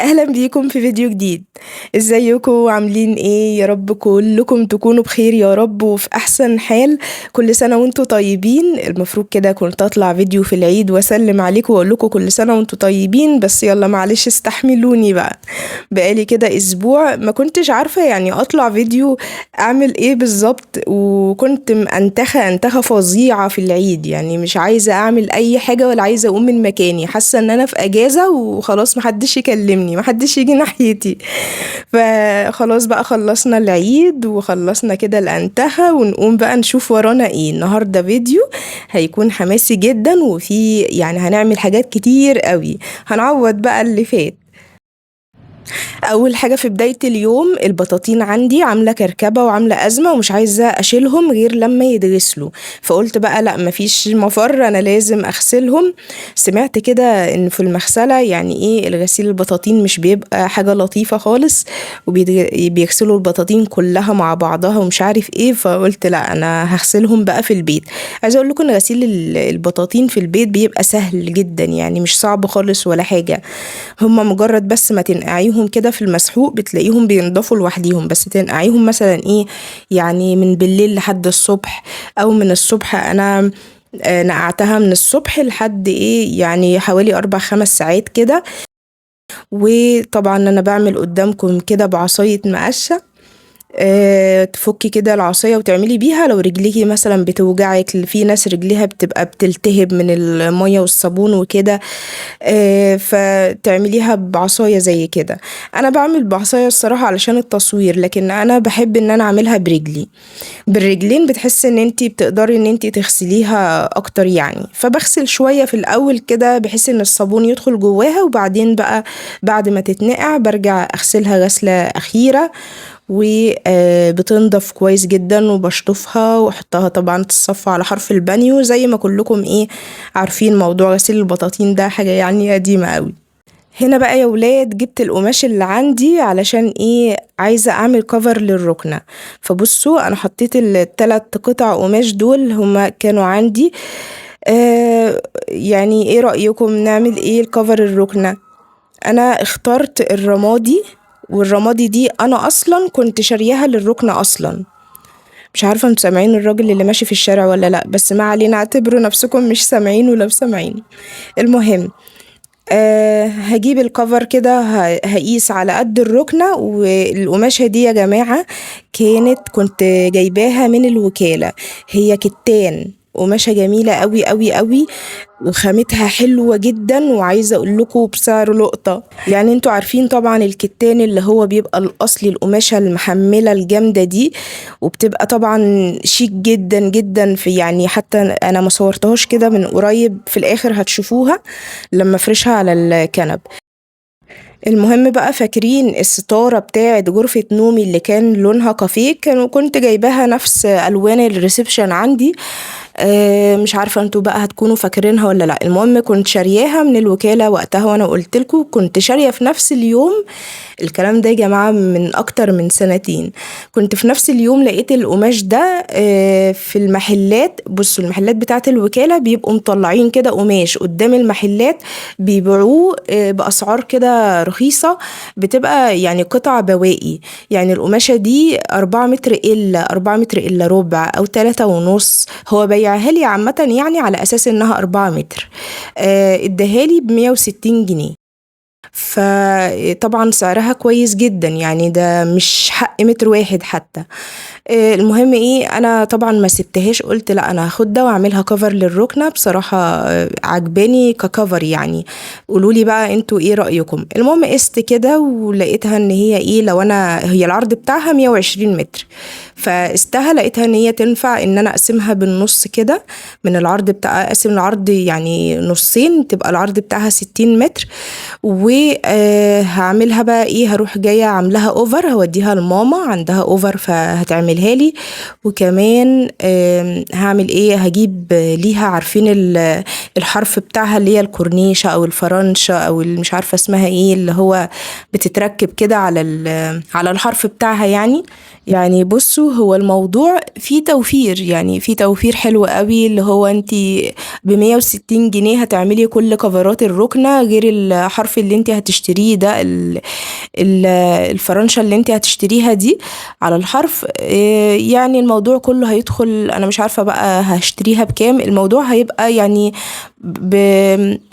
اهلا بيكم في فيديو جديد. ازيكم عاملين ايه؟ يا رب كلكم تكونوا بخير يا رب وفي احسن حال. كل سنة وانتم طيبين. المفروض كده كنت اطلع فيديو في العيد واسلم عليكم واقول لكم كل سنة وانتم طيبين، بس يلا معلش استحملوني بقى. بقالي كده اسبوع ما كنتش عارفة يعني اطلع فيديو اعمل ايه بالظبط، وكنت انتخة فظيعة في العيد، يعني مش عايزة اعمل اي حاجة ولا عايزة اقوم من مكاني، حاسة ان انا في اجازة وخلاص محدش يكلمني محدش يجي ناحيتي. فخلاص بقى خلصنا العيد وخلصنا كده الانتخة، ونقوم بقى نشوف ورانا ايه النهاردة. فيديو هيكون حماسي جدا وفي يعني هنعمل حاجات كتير قوي، هنعوض بقى اللي فات. اول حاجه في بدايه اليوم، البطاطين عندي عامله كركبه وعامله ازمه ومش عايزه اشيلهم غير لما يتغسلوا، فقلت بقى لا مفيش مفر، انا لازم اغسلهم. سمعت كده ان في المغسله يعني ايه الغسيل البطاطين مش بيبقى حاجه لطيفه خالص، وبيغسلوا البطاطين كلها مع بعضها ومش عارف ايه، فقلت لا انا هغسلهم بقى في البيت. عايزه اقول لكم ان غسيل البطاطين في البيت بيبقى سهل جدا، يعني مش صعب خالص ولا حاجه. هما مجرد بس ما تنقعيهم كده في المسحوق بتلاقيهم بينضفوا لوحديهم، بس تنقعيهم مثلا ايه يعني من بالليل لحد الصبح، او من الصبح. انا نقعتها من الصبح لحد ايه يعني حوالي 4 5 ساعات كده. وطبعا انا بعمل قدامكم كده بعصاية مقشة، تفكي كده العصاية وتعملي بيها لو رجليكي مثلا بتوجعك، في ناس رجليها بتبقى بتلتهب من المية والصابون وكده، فتعمليها بعصاية زي كده. انا بعمل بعصاية الصراحة علشان التصوير، لكن انا بحب ان انا اعملها برجلي. بالرجلين بتحس ان انتي بتقدري ان انتي تغسليها اكتر يعني، فبغسل شوية في الاول كده بحيث ان الصابون يدخل جواها، وبعدين بقى بعد ما تتنقع برجع اغسلها غسلة اخيرة، وبتنضف كويس جدا وبشطفها واحطها طبعا تتصفى على حرف البانيو، زي ما كلكم ايه عارفين موضوع غسيل البطاطين ده حاجة يعني قديمة قوي. هنا بقى يا ولاد جبت القماش اللي عندي علشان ايه عايزة اعمل كفر للركنة. فبصوا انا حطيت الثلاث قطع قماش دول هما كانوا عندي. يعني ايه رأيكم نعمل ايه الكفر الركنة؟ انا اخترت الرمادي، والرمادي دي انا اصلا كنت شارياها للركنة اصلا. مش عارفة انتوا سامعين الراجل اللي ماشي في الشارع ولا لا، بس ما علينا، اعتبروا نفسكم مش سامعين ولو سامعين. المهم، هجيب الكفر كده، هقيس على قد الركنة. والقماشة دي يا جماعة كنت جايباها من الوكالة، هي كتان، قماشة جميلة قوي قوي قوي وخامتها حلوة جدا، وعايزة اقول لكم بسعر لقطة. يعني انتوا عارفين طبعا الكتان اللي هو بيبقى الاصلي، القماشة المحملة الجامدة دي، وبتبقى طبعا شيك جدا جدا. في يعني حتى انا ما صورتهاش كده من قريب، في الاخر هتشوفوها لما افرشها على الكنب. المهم بقى، فاكرين الستارة بتاعة غرفة نومي اللي كان لونها كافيه؟ كنت جايباها نفس ألوان الريسبشن عندي. مش عارفة انتوا بقى هتكونوا فاكرينها ولا لا. المهم كنت شارياها من الوكالة وقتها، وانا قلتلكوا كنت شارية في نفس اليوم. الكلام ده يا جماعة من اكتر من سنتين. كنت في نفس اليوم لقيت القماش ده في المحلات. بصوا المحلات بتاعة الوكالة بيبقوا مطلعين كده قماش قدام المحلات، بيبيعوه بأسعار كده رخيصة، بتبقى يعني قطع بواقي. يعني القماشة دي 4 متر إلا 4 متر إلا ربع أو 3.5، هو بيعها لي عامة يعني على أساس إنها 4 متر. اداهالي ب160 جنيه. فطبعا سعرها كويس جدا، يعني ده مش حق متر واحد حتى. المهم ايه، انا طبعا ما سبتهاش، قلت لا انا هاخد ده واعملها كفر للركنه. بصراحه عجباني ككفر يعني. قولوا لي بقى انتوا ايه رايكم. المهم قست كده ولقيتها ان هي ايه، لو هي العرض بتاعها 120 متر، فقستها لقيتها ان هي تنفع ان انا اقسمها بالنص كده. من العرض بتاع اقسم العرض يعني نصين، تبقى العرض بتاعها 60 متر. وهعملها بقى ايه، هروح جايه عاملاها اوفر، هوديها لماما عندها اوفر فهتعملها لي. وكمان هعمل ايه، هجيب ليها، عارفين الحرف بتاعها اللي هي الكورنيشة او الفرنشة او مش عارفة اسمها ايه، اللي هو بتتركب كده على الحرف بتاعها يعني بصوا هو الموضوع فيه توفير، يعني فيه توفير حلو قوي، اللي هو انتي ب160 جنيه هتعملي كل كفرات الركنة غير الحرف اللي انت انت هتشتريه ده الفرنشة اللي انت هتشتريها دي على الحرف، يعني الموضوع كله هيدخل، انا مش عارفة بقى هشتريها بكام. الموضوع هيبقى يعني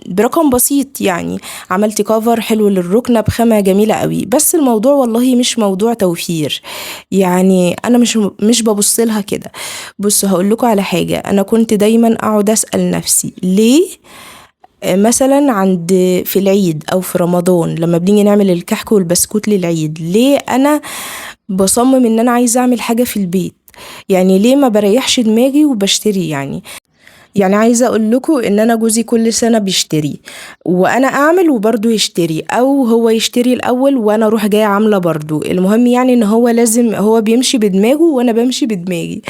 برقم بسيط. يعني عملتي كفر حلو للركنة بخامة جميلة قوي، بس الموضوع والله مش موضوع توفير. يعني انا مش ببص لها كده. بصوا هقول لكم على حاجة، انا كنت دايما اقعد اسأل نفسي ليه مثلا في العيد او في رمضان لما بنيجي نعمل الكحك والبسكوت للعيد، ليه انا بصمم ان انا عايزه اعمل حاجه في البيت؟ يعني ليه ما بريحش دماغي وبشتري؟ يعني عايزة اقول لكم ان انا جوزي كل سنة بيشتري وانا اعمل وبرضه يشتري، او هو يشتري الاول وانا اروح جاية عاملة برضه. المهم يعني ان هو لازم، هو بيمشي بدماغه وانا بمشي بدماغي.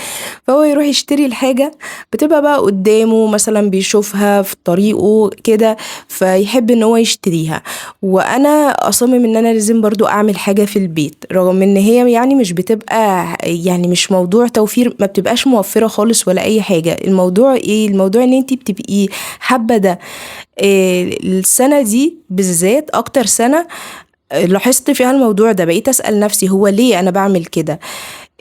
فهو يروح يشتري الحاجة بتبقى بقى قدامه، مثلا بيشوفها في طريقه كده فيحب ان هو يشتريها، وانا اصمم ان انا لازم برضو اعمل حاجة في البيت، رغم ان هي يعني مش بتبقى، يعني مش موضوع توفير، ما بتبقاش موفرة خالص ولا اي حاجة. الموضوع ايه؟ الموضوع ان انتي بتبقي حابة ده. السنة دي بالذات اكتر سنة لاحظت فيها الموضوع ده، بقيت اسأل نفسي هو ليه انا بعمل كده.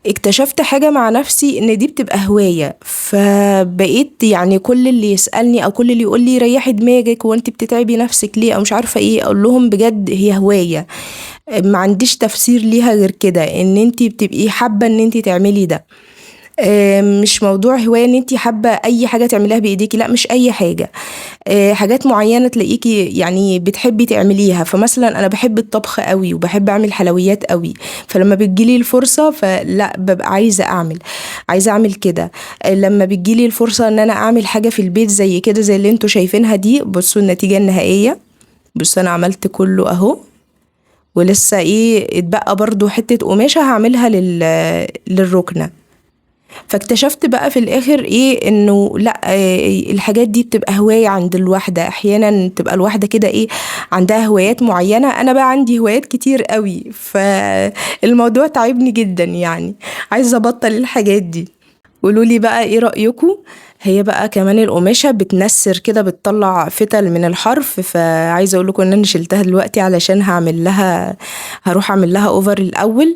اكتشفت حاجة مع نفسي ان دي بتبقى هواية، فبقيت يعني كل اللي يسألني او كل اللي يقول لي ريحي دماغك وانت بتتعبي نفسك ليه او مش عارفة ايه، اقول لهم بجد هي هواية، ما عنديش تفسير ليها غير كده، ان انت بتبقي حابة ان انت تعملي ده. مش موضوع هواية ان انتي حابة اي حاجة تعمليها بايديكي، لا مش اي حاجة. حاجات معينة تلاقيكي يعني بتحبي تعمليها. فمثلا انا بحب الطبخ قوي وبحب اعمل حلويات قوي، فلما بتجيلي الفرصة فلا ببقى عايزة اعمل كده. لما بتجيلي الفرصة ان انا اعمل حاجة في البيت زي كده زي اللي انتوا شايفينها دي، بصوا النتيجة النهائية. بصوا انا عملت كله اهو، ولسه ايه اتبقى برضو حتة قماشة هعملها للركنة. فاكتشفت بقى في الاخر ايه، انه لا، الحاجات دي بتبقى هواية عند الواحدة. احيانا تبقى الواحدة كده ايه عندها هوايات معينة، انا بقى عندي هوايات كتير قوي، فالموضوع تعبني جدا. يعني عايزة ابطل الحاجات دي. قولولي بقى ايه رأيكم؟ هي بقى كمان القماشة بتنسر كده، بتطلع فتل من الحرف، فعايزة اقول لكم ان انا شلتها دلوقتي علشان هروح اعمل لها اوفر الاول.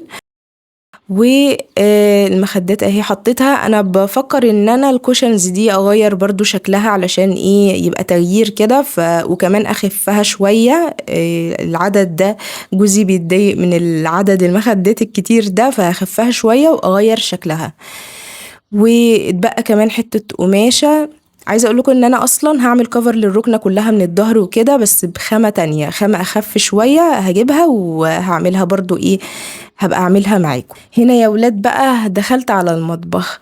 والمخدات اهي حطيتها. انا بفكر ان انا الكوشنز دي اغير برضو شكلها علشان ايه يبقى تغيير كده، وكمان اخفها شوية. العدد ده جوزي بيتضايق من العدد المخدات الكتير ده، فهخفها شوية واغير شكلها. واتبقى كمان حتة قماشة. عايزة اقول لكم ان انا اصلا هعمل كفر للركنة كلها من الظهر وكده، بس بخامة تانية، خامة اخف شوية هجيبها وهعملها برضو ايه، هبقى اعملها معاكم. هنا يا ولاد بقى دخلت على المطبخ.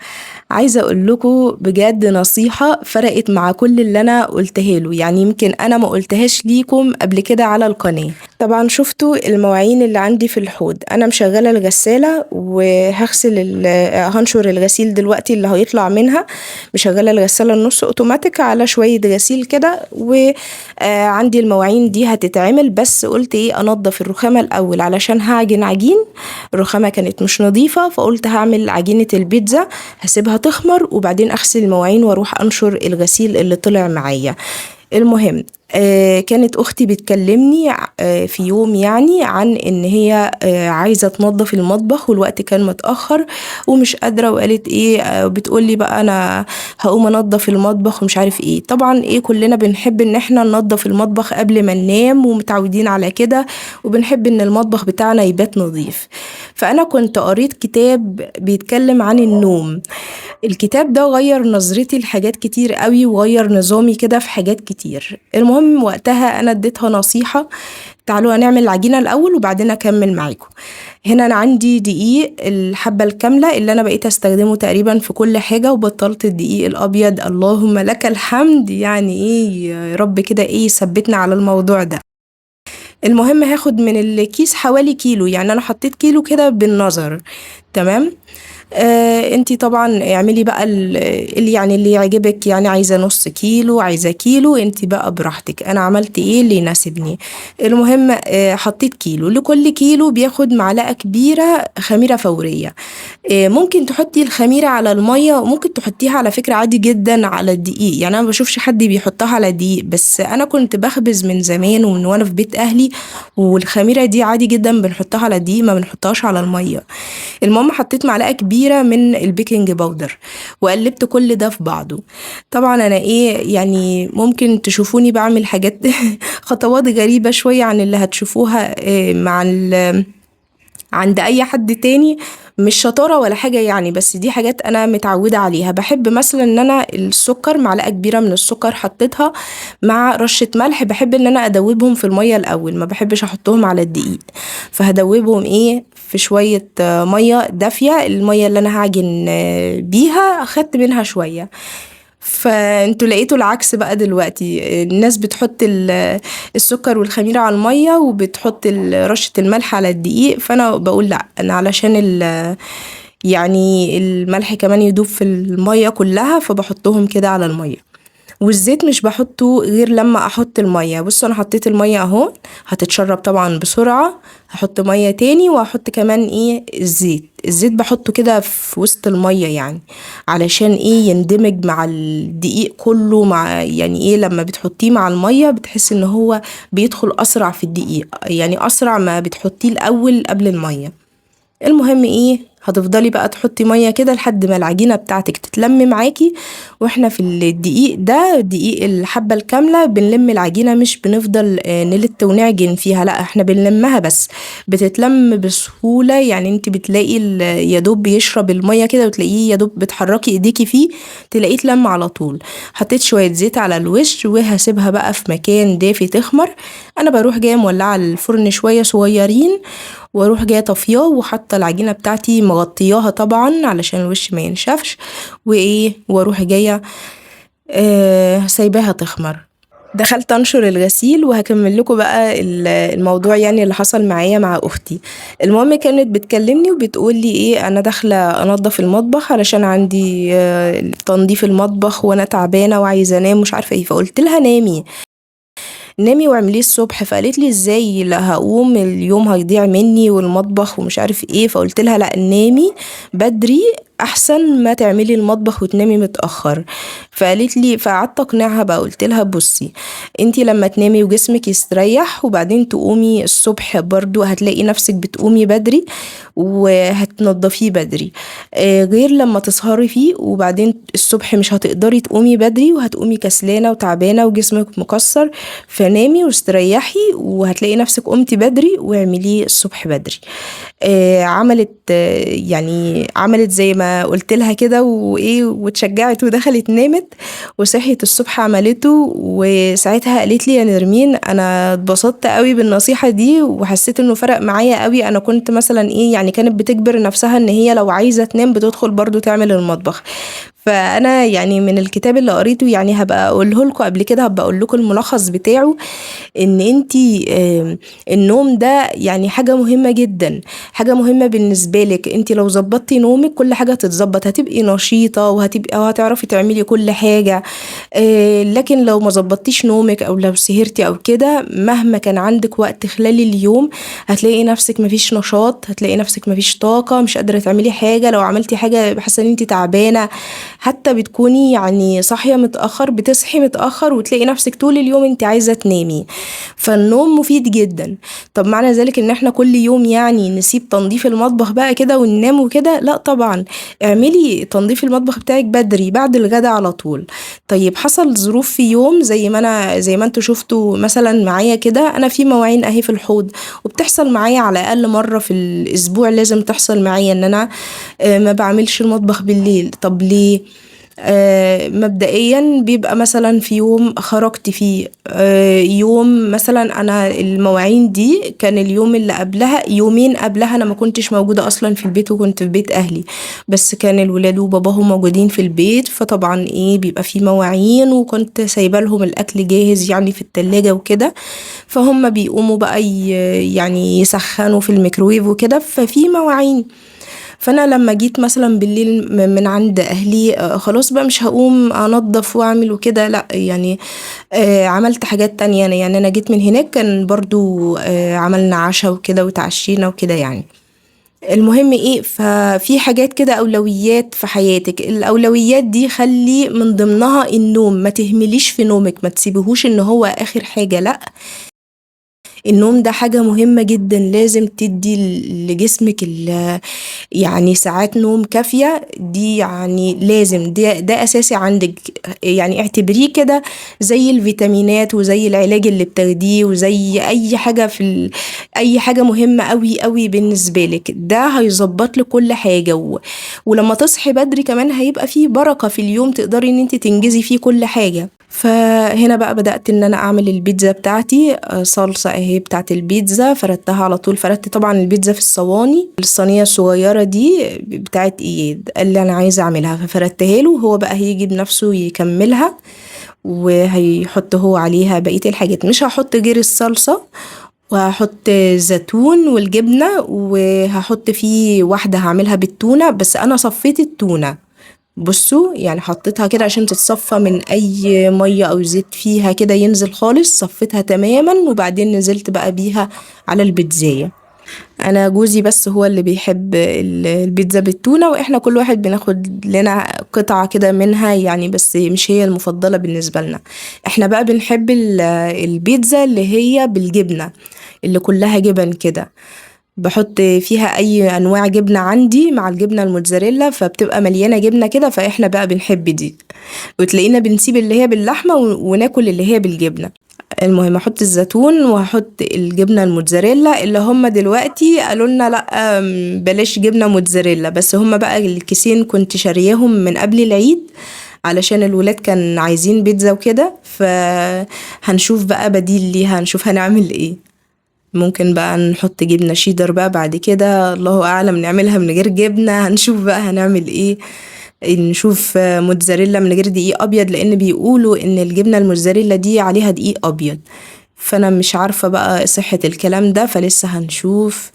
عايزة اقول لكم بجد نصيحة فرقت مع كل اللي انا قلتها له، يعني يمكن انا ما قلتهاش ليكم قبل كده على القناة. طبعا شفتوا المواعين اللي عندي في الحوض، انا مشغلة الغسالة هنشر الغسيل دلوقتي اللي هيطلع منها. مشغلة الغسالة النص اوتوماتيك على شوية غسيل كده، وعندي المواعين دي هتتعمل، بس قلت ايه انضف الرخامة الاول علشان هعجن عجين. الرخامة كانت مش نظيفة، فقلت هعمل عجينة البيتزا، هسيبها تخمر وبعدين اغسل المواعين واروح انشر الغسيل اللي طلع معايا. المهم كانت اختي بتكلمني في يوم يعني عن ان هي عايزة تنظف المطبخ، والوقت كان متأخر ومش قادرة، وقالت ايه بتقولي بقى انا هقوم انظف المطبخ ومش عارف ايه. طبعا ايه كلنا بنحب ان احنا ننظف المطبخ قبل ما ننام ومتعودين على كده، وبنحب ان المطبخ بتاعنا يبات نظيف. فانا كنت قريت كتاب بيتكلم عن النوم. الكتاب ده غير نظرتي لحاجات كتير قوي، وغير نظامي كده في حاجات كتير. المهم وقتها انا اديتها نصيحة، تعالوا هنعمل العجينة الاول وبعدين اكمل معاكم. هنا انا عندي دقيق الحبة الكاملة اللي انا بقيت استخدمه تقريبا في كل حاجة، وبطلت الدقيق الابيض، اللهم لك الحمد. يعني ايه يا رب كده ايه يثبتنا على الموضوع ده. المهم هاخد من الكيس حوالي كيلو، يعني انا حطيت كيلو كده بالنظر. تمام. انتي طبعا اعملي بقى اللي يعني اللي يعجبك، يعني عايزة نص كيلو، عايزة كيلو، انتي بقى براحتك. انا عملت ايه اللي يناسبني. المهم حطيت كيلو، لكل كيلو بياخد معلقة كبيرة خميرة فورية. ممكن تحطي الخميرة على المية، وممكن تحطيها على فكرة عادي جدا على الدقيق. يعني انا ما بشوفش حد بيحطها على الدقيق، بس انا كنت بخبز من زمان ومن وانا في بيت اهلي، والخميرة دي عادي جدا بنحطها على الدقيق، ما بنحطهاش على المية. المهم حطيت معلقة كبيرة من البيكنج باودر، وقلبت كل ده في بعضه. طبعا انا ايه يعني ممكن تشوفوني بعمل حاجات خطوات غريبة شوية عن اللي هتشوفوها مع عند اي حد تاني. مش شطارة ولا حاجة يعني، بس دي حاجات انا متعودة عليها. بحب مثلا ان انا السكر، معلقة كبيرة من السكر حطيتها مع رشة ملح. بحب ان انا ادوبهم في المية الاول، ما بحبش احطهم على الدقيق. فهدوبهم ايه في شوية مية دافية. المية اللي انا هعجن بيها اخدت منها شوية. فانتوا لقيتوا العكس بقى دلوقتي، الناس بتحط السكر والخميرة على المية، وبتحط رشة الملح على الدقيق. فانا بقول لا، انا علشان يعني الملح كمان يدوب في المية كلها، فبحطهم كده على المية. والزيت مش بحطه غير لما احط المية. بصوا انا حطيت المية اهو، هتتشرب طبعا بسرعة. هحط مية تاني، وهحط كمان ايه الزيت بحطه كده في وسط المية، يعني علشان ايه يندمج مع الدقيق كله. مع يعني ايه لما بتحطيه مع المية بتحس ان هو بيدخل اسرع في الدقيق، يعني اسرع ما بتحطيه الاول قبل المية. المهم ايه هتفضلي بقى تحطي مية كده لحد ما العجينة بتاعتك تتلم معاكي. واحنا في الدقيق ده، دقيق الحبة الكاملة، بنلم العجينة، مش بنفضل نلت ونعجن فيها، لا احنا بنلمها بس. بتتلم بسهولة، يعني انت بتلاقي يدوب بيشرب المية كده، وتلاقيه يدوب بتحركي ايديكي فيه تلاقيه اتلم على طول. حطيت شوية زيت على الوش، وهسيبها بقى في مكان دافي تخمر. انا بروح جاية مولعة الفرن شوية صغيرين، واروح جايه طفياه، وحاطه العجينه بتاعتي مغطياها طبعا علشان الوش ما ينشفش. وايه واروح جايه سايباها تخمر. دخلت انشر الغسيل، وهكمل لكم بقى الموضوع يعني اللي حصل معايا مع اختي. المهم كانت بتكلمني وبتقول لي ايه انا داخله انضف المطبخ علشان عندي تنظيف المطبخ، وانا تعبانه وعايزه انام مش عارفه ايه. فقلت لها نامي، نامي واعمليه الصبح. فقالت لي ازاي، لا هقوم اليوم هيضيع مني والمطبخ ومش عارف ايه. فقلت لها لا، نامي بدري احسن ما تعملي المطبخ وتنامي متاخر. فقالت لي، فقعدت اقنعها بقى. قلت لها بصي، انتي لما تنامي وجسمك يستريح وبعدين تقومي الصبح برضو هتلاقي نفسك بتقومي بدري وهتنضفيه بدري، غير لما تسهري فيه وبعدين الصبح مش هتقدري تقومي بدري، وهتقومي كسلانة وتعبانة وجسمك مكسر. فنامي واستريحي وهتلاقي نفسك قمتي بدري، واعمليه الصبح بدري. عملت يعني عملت زي ما قلت لها كده، وايه واتشجعت ودخلت نامت. وصحيت الصبح عملته، وساعتها قالت لي يا نرمين انا اتبسطت قوي بالنصيحة دي، وحسيت انه فرق معايا قوي. انا كنت مثلا ايه يعني كانت بتجبر نفسها ان هي لو عايزة تنام بتدخل برضو تعمل المطبخ. فانا يعني من الكتاب اللي قريته، يعني هبقى اقوله لكم قبل كده، هبقى اقول لكم الملخص بتاعه. ان انتي النوم ده يعني حاجة مهمة جدا، حاجة مهمة بالنسبة لك. انتي لو ظبطتي نومك كل حاجة تتظبط، هتبقي نشيطة وهتعرفي تعملي كل حاجة. لكن لو ما ظبطتيش نومك او لو سهرتي او كده، مهما كان عندك وقت خلال اليوم هتلاقي نفسك مفيش نشاط، هتلاقي نفسك مفيش طاقة، مش قادرة تعملي حاجة. لو عملتي حاجة حاسة ان انتي تعبانة، حتى بتكوني يعني صاحية متأخر، بتصحي متأخر وتلاقي نفسك طول اليوم انت عايزة تنامي. فالنوم مفيد جدا. طب معنى ذلك ان احنا كل يوم يعني نسيب تنظيف المطبخ بقى كده وننام وكده؟ لا طبعا، اعملي تنظيف المطبخ بتاعك بدري بعد الغدا على طول. طيب حصل ظروف في يوم زي ما انتوا شفتوا مثلا معايا كده، انا في مواعين اهي في الحوض، وبتحصل معايا على الاقل مرة في الاسبوع لازم تحصل معايا ان انا ما بعملش المطبخ بالليل. طب ليه؟ مبدئيا بيبقى مثلا في يوم خرجت فيه، يوم مثلا انا المواعين دي كان اليوم اللي قبلها يومين قبلها انا ما كنتش موجودة اصلا في البيت، وكنت في بيت اهلي، بس كان الولاد وباباهم موجودين في البيت. فطبعا ايه بيبقى في مواعين، وكنت سايبه لهم الاكل جاهز يعني في التلاجة وكده. فهم بيقوموا بقى يعني يسخنوا في الميكرويف وكده، ففي مواعين. فانا لما جيت مثلا بالليل من عند اهلي، خلاص بقى مش هقوم انضف واعمل وكده، لا يعني عملت حاجات تانية. يعني انا جيت من هناك كان برضو عملنا عشاء وكده وتعشينا وكده يعني. المهم ايه، ففي حاجات كده اولويات في حياتك، الاولويات دي خلي من ضمنها النوم، ما تهمليش في نومك، ما تسيبهوش ان هو اخر حاجة، لا، النوم ده حاجة مهمة جدا، لازم تدي لجسمك يعني ساعات نوم كافية، دي يعني لازم، ده أساسي عندك. يعني اعتبريه كده زي الفيتامينات وزي العلاج اللي بتاخديه وزي أي حاجة أي حاجة مهمة أوي أوي بالنسبة لك، ده هيظبط لك كل حاجة ولما تصحي بدري كمان هيبقى فيه بركة في اليوم، تقدري ان انت تنجزي فيه كل حاجة. فهنا بقى بدأت ان انا اعمل البيتزا بتاعتي، صلصة اهي بتاعت البيتزا، فردتها على طول. فردت طبعا البيتزا في الصينية الصغيرة دي بتاعت اياد، قال لي انا عايزة اعملها، ففردتها له، هو بقى هيجي بنفسه يكملها وهيحط هو عليها بقية الحاجات. مش هحط غير الصلصة، وهحط زيتون والجبنة، وهحط فيه واحدة هعملها بالتونة، بس انا صفيت التونة. بصوا يعني حطيتها كده عشان تتصفى من اي مية او زيت فيها كده، ينزل خالص، صفيتها تماما وبعدين نزلت بقى بيها على البيتزاية. انا جوزي بس هو اللي بيحب البيتزا بالتونة، واحنا كل واحد بناخد لنا قطعة كده منها يعني، بس مش هي المفضلة بالنسبة لنا. احنا بقى بنحب البيتزا اللي هي بالجبنة، اللي كلها جبن كده، بحط فيها اي انواع جبنة عندي مع الجبنة الموتزاريلا، فبتبقى مليانة جبنة كده، فاحنا بقى بنحب دي، وتلاقينا بنسيب اللي هي باللحمة وناكل اللي هي بالجبنة. المهم احط الزيتون وهحط الجبنة الموتزاريلا، اللي هم دلوقتي قالوا لنا لا بلاش جبنة موتزاريلا، بس هم بقى الكيسين كنت شارياهم من قبل العيد علشان الولاد كان عايزين بيتزا وكده، فهنشوف بقى بديل ليها، هنشوف هنعمل ايه. ممكن بقى نحط جبنة شيدر بقى بعد كده، الله أعلم، نعملها من غير جبنة، هنشوف بقى هنعمل ايه. نشوف موتزاريلا من غير دقيق أبيض، لأن بيقولوا إن الجبنة الموتزاريلا دي عليها دقيق أبيض، فأنا مش عارفة بقى صحة الكلام ده، فلسه هنشوف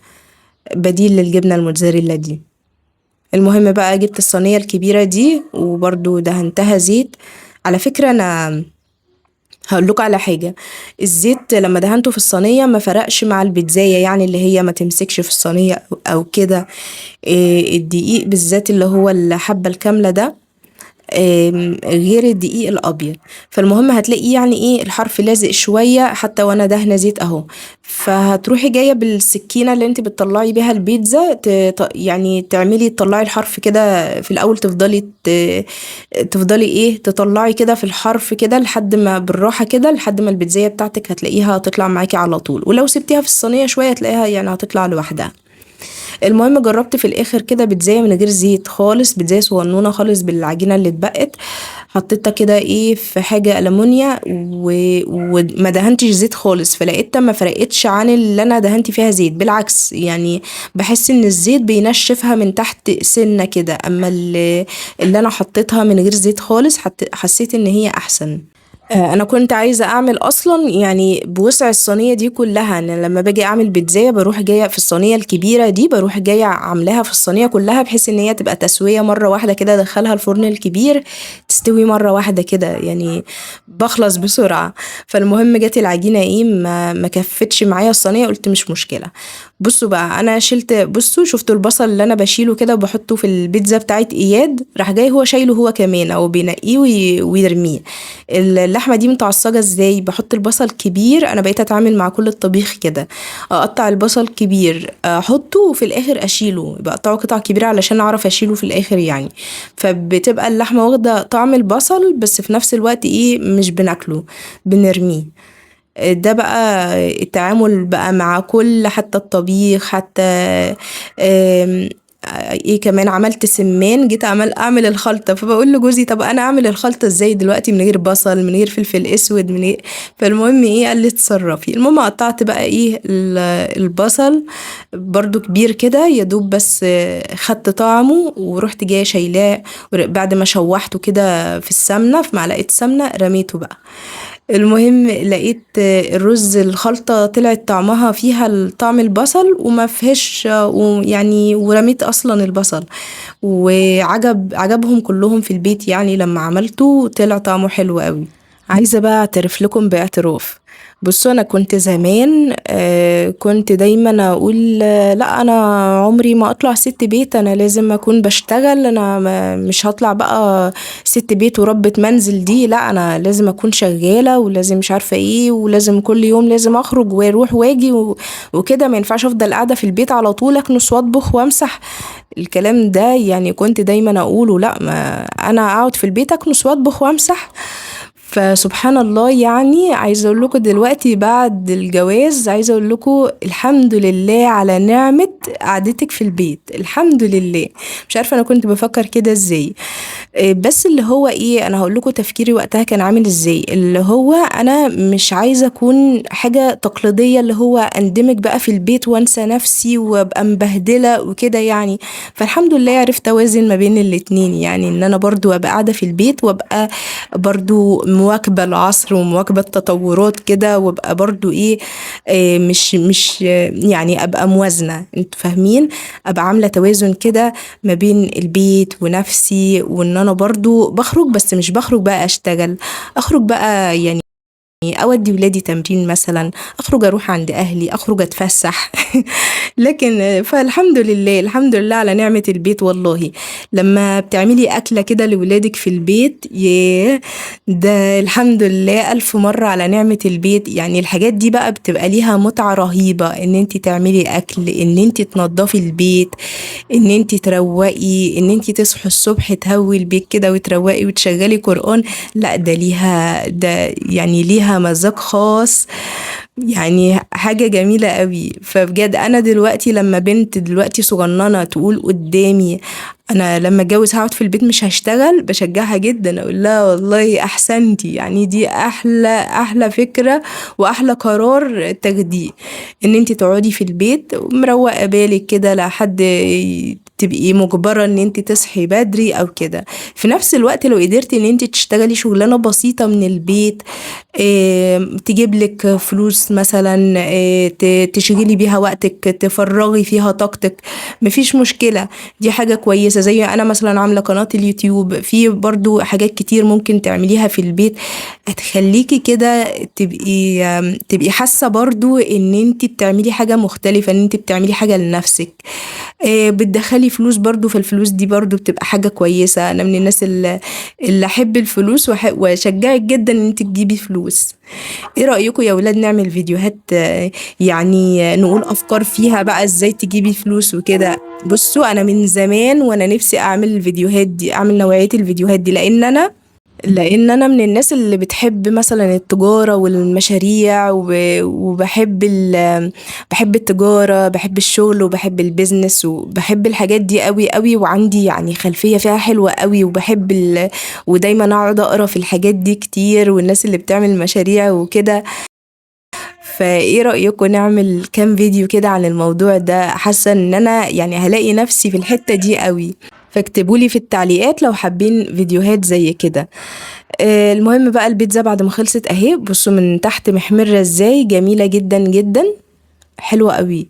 بديل للجبنة الموتزاريلا دي. المهم بقى جبت الصينية الكبيرة دي وبرضو دهنتها زيت. على فكرة أنا هقول لكم على حاجة، الزيت لما دهنته في الصينية ما فرقش مع البيتزاية، يعني اللي هي ما تمسكش في الصينية أو كده. الدقيق بالذات اللي هو الحبة الكاملة ده غير الدقيق الابيض. فالمهم هتلاقي يعني ايه الحرف لازق شويه حتى وانا دهنه زيت اهو، فهتروحي جايه بالسكينه اللي انت بتطلعي بيها البيتزا يعني تعملي تطلعي الحرف كده في الاول، تفضلي ايه تطلعي كده في الحرف كده لحد ما بالراحه كده، لحد ما البيتزايه بتاعتك هتلاقيها تطلع معاكي على طول، ولو سبتيها في الصينيه شويه هتلاقيها يعني هتطلع لوحدها. المهم جربت في الاخر كده بيتزاية من غير زيت خالص، بيتزاية صغنونة خالص بالعجينة اللي اتبقت، حطيتها كده ايه في حاجة ألمونيا وما دهنتش زيت خالص، فلقيتها ما فرقتش عن اللي انا دهنت فيها زيت، بالعكس يعني بحس ان الزيت بينشفها من تحت سنة كده، اما اللي انا حطيتها من غير زيت خالص حسيت ان هي احسن. انا كنت عايزه اعمل اصلا يعني بوسع الصينيه دي كلها، انا لما باجي اعمل بيتزايه بروح جايه في الصينيه الكبيره دي، بروح جايه عاملاها في الصينيه كلها بحيث ان هي تبقى تسويه مره واحده كده، ادخلها الفرن الكبير تستوي مره واحده كده يعني، بخلص بسرعه. فالمهم جت العجينه ايه ما كفتش معايا الصينيه، قلت مش مشكله. بصوا بقى انا بصوا شفتوا البصل اللي انا بشيله كده وبحطه في البيتزا بتاعت اياد، راح جاي هو شايله هو كمان او بينقيه ويرميه. اللحمه دي متعصجه ازاي، بحط البصل كبير، انا بقيت اتعامل مع كل الطبيخ كده، اقطع البصل كبير احطه وفي الاخر اشيله، بقطعه قطع كبيره علشان اعرف اشيله في الاخر يعني، فبتبقى اللحمه واخده طعم البصل بس في نفس الوقت ايه مش بناكله، بنرميه. ده بقى التعامل بقى مع كل حتى الطبيخ حتى آم، ايه كمان عملت سمان، جيت اعمل الخلطه، فبقول لجوزي طب انا اعمل الخلطه ازاي دلوقتي من غير بصل من غير فلفل اسود من غير، فالمهم ايه قال لي اتصرفي. المهم قطعت بقى ايه البصل برضو كبير كده يا دوب بس خدت طعمه، ورحت جايه شايلاه بعد ما شوحته كده في السمنه في معلقه سمنه رميته بقى. المهم لقيت الرز الخلطة طلعت طعمها فيها طعم البصل وما فيهاش، ويعني ورميت اصلا البصل. عجبهم كلهم في البيت يعني لما عملته طلع طعمه حلو قوي. عايزة بقى اعترف لكم باعتراف. بصوا انا كنت زمان كنت دايما اقول لا انا عمري ما اطلع ست بيت، انا لازم اكون بشتغل، انا مش هطلع بقى ست بيت وربة منزل دي، لا انا لازم اكون شغالة ولازم مش عارفة ايه، ولازم كل يوم لازم اخرج واروح واجي وكده، ما ينفعش افضل قاعدة في البيت على طول اكنس واطبخ وامسح. الكلام ده يعني كنت دايما اقوله، لا ما انا اقعد في البيت اكنس واطبخ وامسح. فسبحان الله، يعني عايزه اقول لكم دلوقتي بعد الجواز، عايزه اقول لكم الحمد لله على نعمه قعدتك في البيت، الحمد لله. مش عارفه انا كنت بفكر كده ازاي. بس اللي هو ايه، انا هقول لكم تفكيري وقتها كان عامل ازاي. اللي هو انا مش عايزه اكون حاجه تقليديه، اللي هو اندمج بقى في البيت وانسى نفسي وابقى مبهدله وكده يعني. فالحمد لله عرفت اوازن ما بين الاتنين، يعني ان انا برضو ابقى قاعده في البيت وابقى برضو مواكبه العصر ومواكبه التطورات كده، وابقى برضو ايه، مش يعني ابقى موازنه، انتوا فاهمين، ابقى عامله توازن كده ما بين البيت ونفسي، وان انا برضو بخرج بس مش بخرج بقى اشتغل، اخرج بقى يعني اودي ولادي تمرين مثلا، اخرج اروح عند اهلي، اخرج اتفسح. لكن فالحمد لله، الحمد لله على نعمة البيت والله. لما بتعملي أكلة كده لولادك في البيت، ياه، ده الحمد لله ألف مرة على نعمة البيت. يعني الحاجات دي بقى بتبقى ليها متعة رهيبة، ان انت تعملي أكل، ان انت تنضفي البيت، ان انت تروقي، ان انت تصحي الصبح تهوي البيت كده وتروقي وتشغلي قرآن. لا ده ليها، ده يعني ليها مذاق خاص، يعني حاجة جميلة قوي. فبجد أنا دلوقتي لما بنت دلوقتي صغننة تقول قدامي أنا لما أتجوز هقعد في البيت مش هشتغل، بشجعها جدا، أقول لها والله أحسنتي، يعني دي أحلى فكرة وأحلى قرار تاخديه، إن انتي تقعدي في البيت مروقة بالك كده، لا حد تبقي مجبرة ان انت تصحي بدري او كده. في نفس الوقت لو قدرتي ان انت تشتغلي شغلانة بسيطة من البيت، تجيب لك فلوس مثلا، تشغلي بيها وقتك، تفرغي فيها طاقتك، مفيش مشكلة. دي حاجة كويسة. زي انا مثلا عاملة قناة اليوتيوب، في برضو حاجات كتير ممكن تعمليها في البيت هتخليكي كده تبقي حاسة برضو ان انت بتعملي حاجة مختلفة، ان انت بتعملي حاجة لنفسك، بتدخلي فلوس برضو، فالفلوس دي برضو بتبقى حاجة كويسة. انا من الناس اللي احب الفلوس واشجعك جدا ان انت تجيبي فلوس. ايه رأيكم يا ولاد نعمل فيديوهات، يعني نقول افكار فيها بقى ازاي تجيبي فلوس وكده. بصوا انا من زمان وانا نفسي اعمل الفيديوهات دي، اعمل نوعية الفيديوهات دي، لان انا من الناس اللي بتحب مثلا التجارة والمشاريع، وبحب بحب التجارة، بحب الشغل وبحب البيزنس وبحب الحاجات دي قوي قوي، وعندي يعني خلفية فيها حلوة قوي، ودايما اقعد اقرا في الحاجات دي كتير، والناس اللي بتعمل مشاريع وكده. فايه رأيكم نعمل كام فيديو كده عن الموضوع ده؟ حاسة ان انا يعني هلاقي نفسي في الحتة دي قوي. فاكتبولي في التعليقات لو حابين فيديوهات زي كده. المهم بقى البيتزا بعد ما خلصت اهي، بصوا من تحت محمرة ازاي، جميلة جدا جدا، حلوة قوي.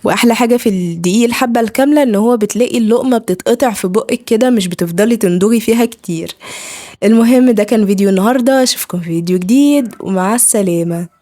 واحلى حاجة في الدقيق الحبة الكاملة ان هو بتلاقي اللقمة بتتقطع في بقك كده، مش بتفضلي تندغي فيها كتير. المهم ده كان فيديو النهاردة، اشوفكم في فيديو جديد ومع السلامة.